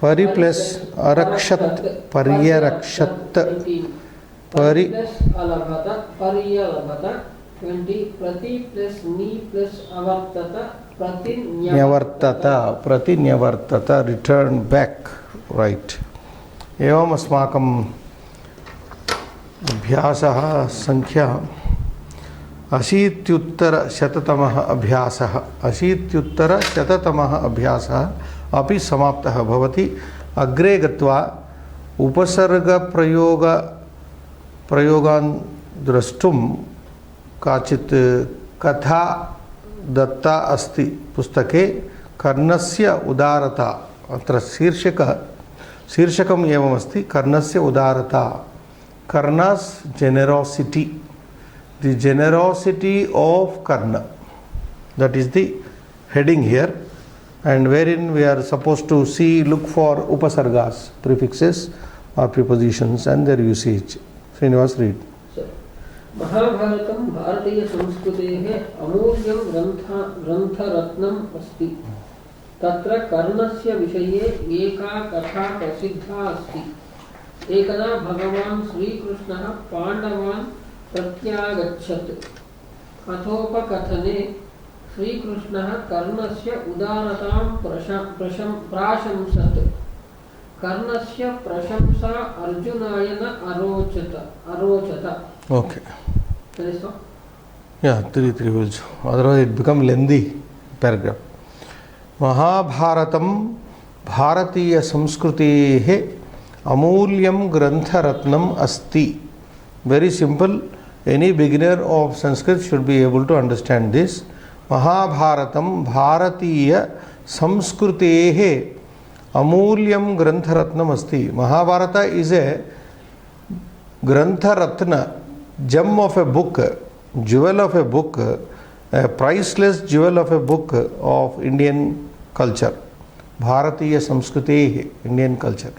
Pari plus Arakshat. Paryarakshat. Pari plus अलभत पर्यलभत 20 प्रति प्लस नी प्लस अवर्तत Nyavartata. Prati Nyavartata. Return back. Right. एवम् अस्माकं अभ्यासः संख्या 80-उत्तर-शततमः अभ्यासः 80-उत्तर-शततमः अभ्यासः अपि समाप्तः भवति। अग्रे गत्वा उपसर्गप्रयोगान् द्रष्टुं काचित् कथा दत्ता अस्ति पुस्तके। कर्णस्य उदारता। अत्र शीर्षकम् एवमस्ति कर्णस्य उदारता। कर्णस् जेनेरोसिटी, the generosity of Karna. That is the heading here, and wherein we are supposed to look for upasargas, prefixes or prepositions and their usage. Srinivas, read. महाभारतं भारतीय संस्कृतेः अमूल्यं ग्रन्थरत्नम् अस्ति। तत्र कर्णस्य विषये एका कथा प्रसिद्धा अस्ति। एकदा भगवान् श्रीकृष्णः पाण्डवान् प्रत्यागच्छत्। कथोपकथने श्रीकृष्णः कर्णस्य उदारतां प्राशंसत्। कर्णस्य प्रशंसा अर्जुनाय न अरोचत। Okay. Yeah, 3 words. Otherwise it become lengthy paragraph. Mahabharatam भारतीय संस्कृतेः अमूल्यं ग्रंथरत्नम अस्ति. Very simple. Any beginner of Sanskrit should be able to understand this. Mahabharatam Bharatiya Samskrutehe Amulyam Grantharatnam Asti. Mahabharata is a Grantharatna, gem of a book, jewel of a book, a priceless jewel of a book of Indian culture. Bharatiya Samskrutehe, Indian culture.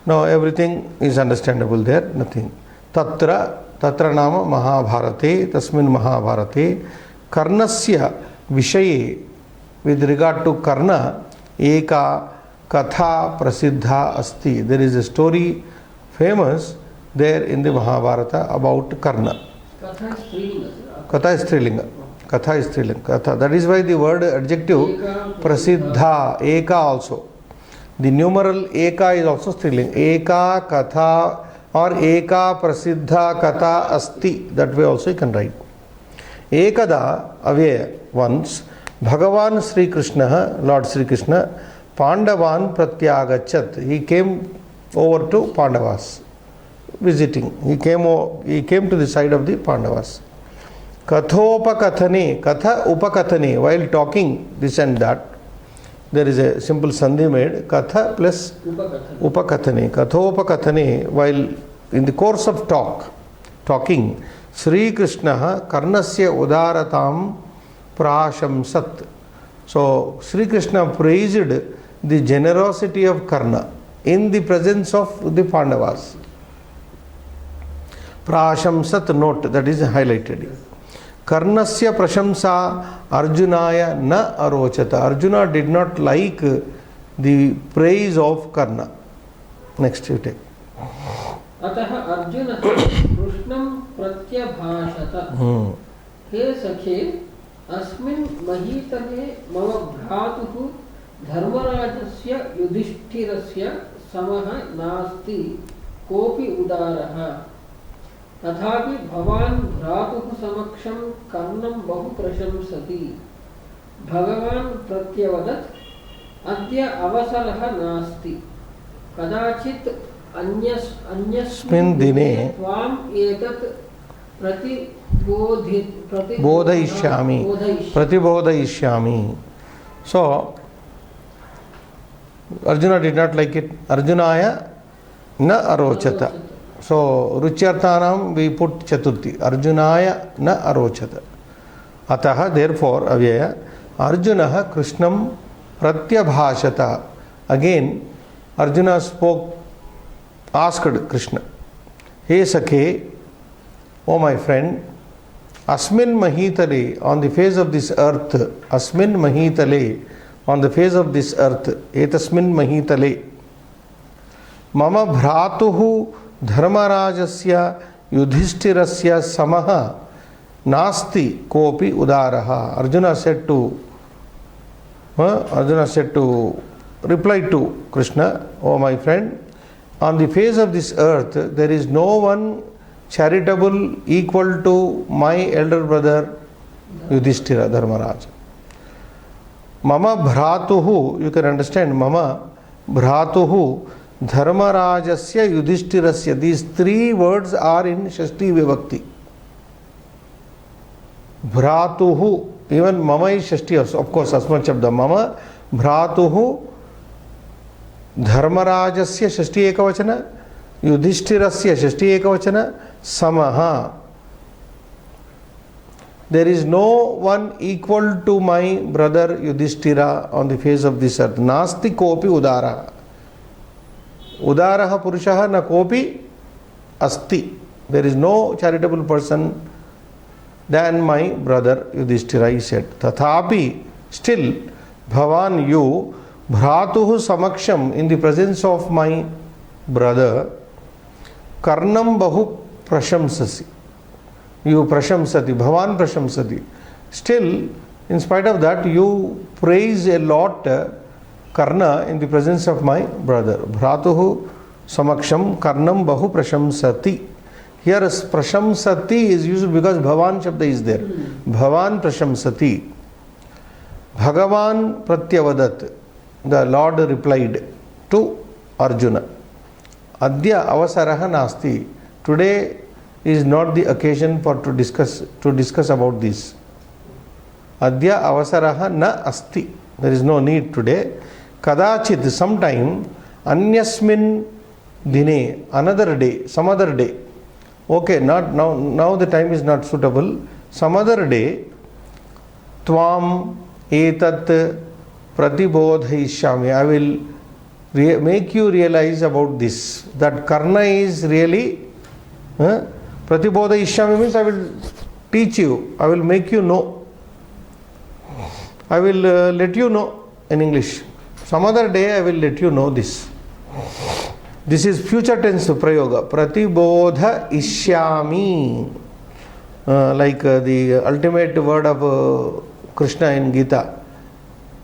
Now everything is understandable there, nothing. Tatra nama Mahabharate, tasmin Mahabharate, Karnasya Vishaye, with regard to Karna, Eka Katha Prasiddha Asti. There is a story famous there in the Mahabharata about Karna. Katha is Strilinga. Katha is Strilinga. Katha is Strilinga. Katha. That is why the word adjective Prasiddha, Eka also. The numeral Eka is also Strilinga. Eka Katha or Eka Prasiddha Katha Asti. That way also you can write. Ekada, away once, Bhagavan Sri Krishna, Lord Sri Krishna, Pandavan Pratyagachat. He came over to Pandavas, visiting. He came to the side of the Pandavas. Kathopakathane, Katha Upakathane, while talking this and that, there is a simple sandhi made, Katha plus Upakathane. Kathopakathane, while in the course of talking, Sri Krishna Karnasya Udaratam Prashamsat. So Sri Krishna praised the generosity of Karna in the presence of the Pandavas. Prashamsat, note, that is highlighted. Karnasya prashamsa Arjunaya na arochata. Arjuna did not like the praise of Karna. Next you take. Ataha Arjuna Krishnam Pratyabhashata. He sakhe asmin mahitane mama bhratuhu dharmarajasya yudhishthirasya samaha nasti kopi udaraha. तथापि भवान् भ्रातुः समक्षं कर्णं बहु प्रशंसति. भगवान् प्रत्यवदत् अद्य अवसरः नास्ति. कदाचित् अन्यस्मिन् दिने त्वाम् एतत् प्रतिबोधयिष्यामि. So Arjuna did not like it. Arjunaya na arochata. So, Ruchyarthanam we put Chaturthi. Arjunaya na arochata. Ataha, therefore, avyaya, Arjuna Krishnam pratyabhashata. Again, Arjuna asked Krishna, Hey Sakhe, O my friend, Asmin Mahitale, on the face of this earth, Asmin Mahitale, on the face of this earth, Etasmin Mahitale, Mama Bhratuhu Dharmarajasya Yudhishthirasya Samaha Nasti Kopi Udaraha. Arjuna said to reply to Krishna, O my friend, on the face of this earth there is no one charitable equal to my elder brother Yudhishthira, Dharmaraj. Mama Bhratuhu, you can understand, Mama Bhratuhu Dharmarajasya Yudhishthirasya. These three words are in Shashti Vibhakti. Bhratuhu, even Mama is Shashti, of course, Asmat Shabda. Mama Bhratuhu Dharmarajasya Shashti Ekavachana, Yudhishthirasya Shashti Ekavachana, Samaha. There is no one equal to my brother Yudhishthira on the face of this earth. Nasti kopi udara. Udaraha purushaha na kopi asti. There is no charitable person than my brother Yudhishthira, he said. Tathapi, still, Bhavan, you, Bhratuhu samaksham, in the presence of my brother, Karnam bahu prashamsasi. You prashamsati, Bhavan prashamsati. Still, in spite of that, you praise a lot Karna in the presence of my brother. Bhratuhu samaksham Karnam bahu prashamsati. Here prashamsati is used because Bhavan Shabda is there. Bhavan prashamsati. Bhagavan pratyavadat. the Lord replied to Arjuna, Adya avasaraha nasti. Today is not the occasion for to discuss about this. Adya avasaraha na asti. There is no need today. Kadachit, sometime, anyasmin dine, another day, some other day. Okay, not now. Now the time is not suitable. Some other day, tvam etat pratibodhayishyami. I will make you realize about this. That karna is really pratibodhayishyami means I will teach you. I will make you know. I will let you know in English. Some other day I will let you know this. This is future tense prayoga. Pratibodha ishyami. Like the ultimate word of Krishna in Gita.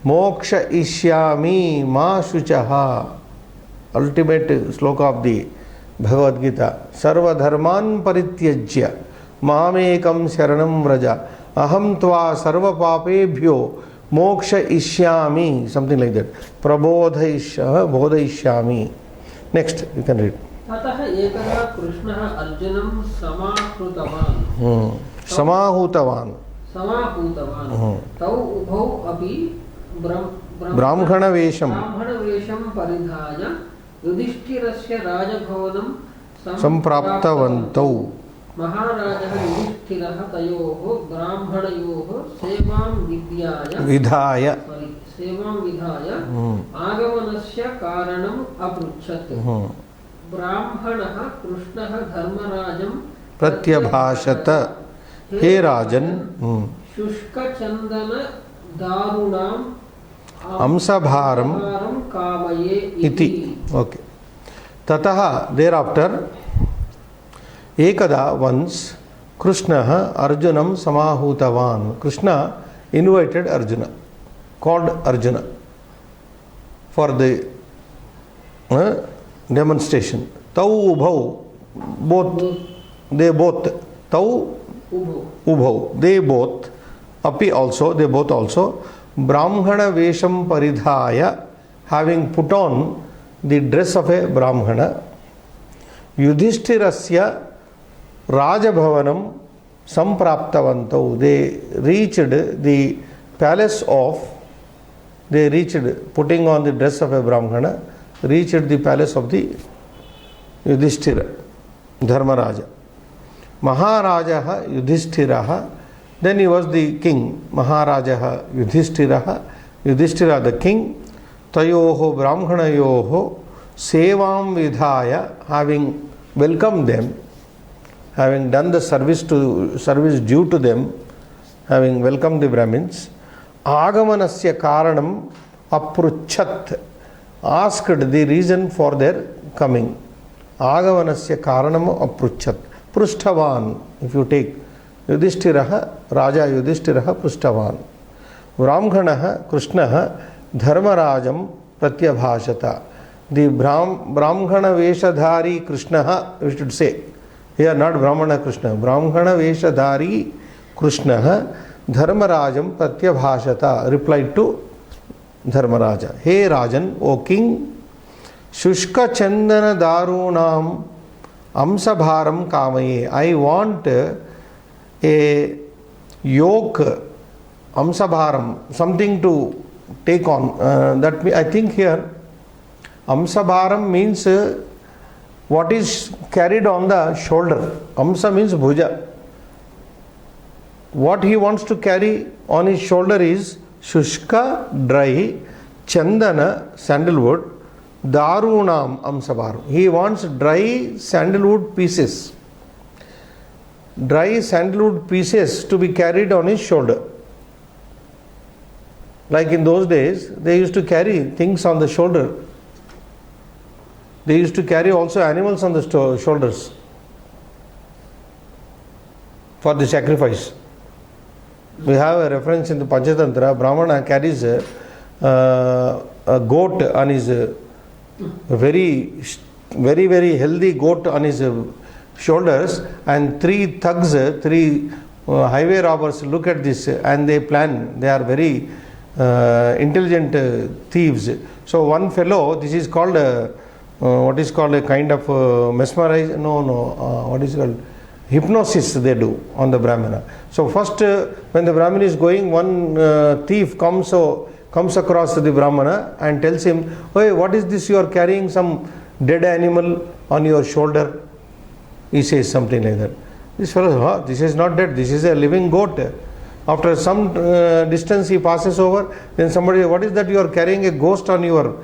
Moksha ishyami ma shuchaha. Ultimate sloka of the Bhagavad Gita. Sarva dharman parityajya. Mamekam sharanam vraja. Aham tva sarva papebhyo. Moksha ishyami. Something like that. Bodhaishyami. Next, you can read. ततः एकदा कृष्णः अर्जुनं समाहूतवान् तौ उभौ अपि ब्राह्मणवेषं परिधाय युधिष्ठिरस्य राजभवनं सम्प्राप्तवन्तौ महाराजः युधिष्ठिरः तयोः ब्राह्मणयोः सेवां विधाय आगमनस्य कारणम् अपृच्छत् ब्राह्मणः कृष्णः धर्मराजं प्रत्यभाषत हे राजन् शुष्कचन्दन दारुणाम् अंशभारं कामये इति. ओके. ततः thereafter एकदा once कृष्णः अर्जुनं समाहूतवान्. Krishna invited Arjuna, called Arjuna for the demonstration. Tau ubhau, they both. Tau ubhau, they both. Api also, they both also. Brahmana vesham paridhaya, having put on the dress of a Brahmana. Yudhishthirasya Rajabhavanam sampraptavantau. They reached the palace of, putting on the dress of a Brahmana, reached the palace of the Yudhishthira, Dharmaraja. Maharajaha Yudhishthiraha, then he was the king. Maharajaha Yudhishthiraha, Yudhishthira the king. Tayoho Brahmanayoho sevam vidhaya, having welcomed them, having done the service due to them, having welcomed the Brahmins. Agamanasya karanam apruchat, asked the reason for their coming. Agamanasya karanam apruchat. Prushtavan, if you take Yudhishthiraha, Raja Yudhishthiraha Prushtavan. Brahmanaha Krishnaha Dharmarajam Pratyabhashata. The Brahmana Veshadhari Krishnaha, we should say. Here not Brahmana Krishna. Brahmana Veshadhari Krishnaha Dharmarajam Pratyabhashata. Replied to Dharmaraja. Hey Rajan, O king, Shushka Chandana Darunam Amsabharam Kamaye. I want a yoke, Amsabharam, something to take on. That I think here Amsabharam means what is carried on the shoulder. Amsa means bhuja. What he wants to carry on his shoulder is Shushka, dry, Chandana, sandalwood, Darunam Amsabharam. He wants dry sandalwood pieces. Dry sandalwood pieces to be carried on his shoulder. Like in those days, they used to carry things on the shoulder. They used to carry also animals on the shoulders for the sacrifice. We have a reference in the Panchatantra. Brahmana carries a goat on his very healthy goat on his shoulders, and three thugs, three highway robbers look at this and they plan. They are very intelligent thieves. So one fellow, this is called what is called a kind of mesmerize, what is called hypnosis they do on the Brahmana. So first when the Brahmin is going, one thief comes across the Brahmana and tells him, "Hey, what is this you are carrying, some dead animal on your shoulder?" He says something like that. This fellow, this is not dead, this is a living goat. After some distance he passes over, then somebody, "What is that you are carrying a ghost on your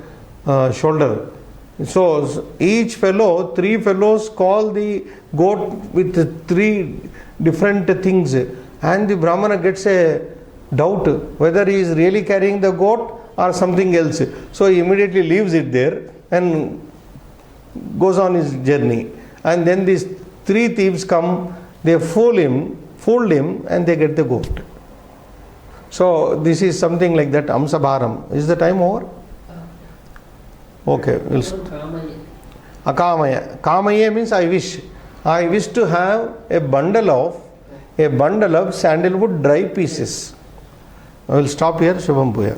shoulder?" So each fellow, three fellows call the goat with three different things, and the Brahmana gets a doubt whether he is really carrying the goat or something else. So he immediately leaves it there and goes on his journey. And then these three thieves come, they fooled him, and they get the goat. So this is something like that. Amsabharam. Is the time over? Okay. Akamaya. Kamaya means I wish. I wish to have a bundle of sandalwood dry pieces. I will stop here. Shubham Bhuyat.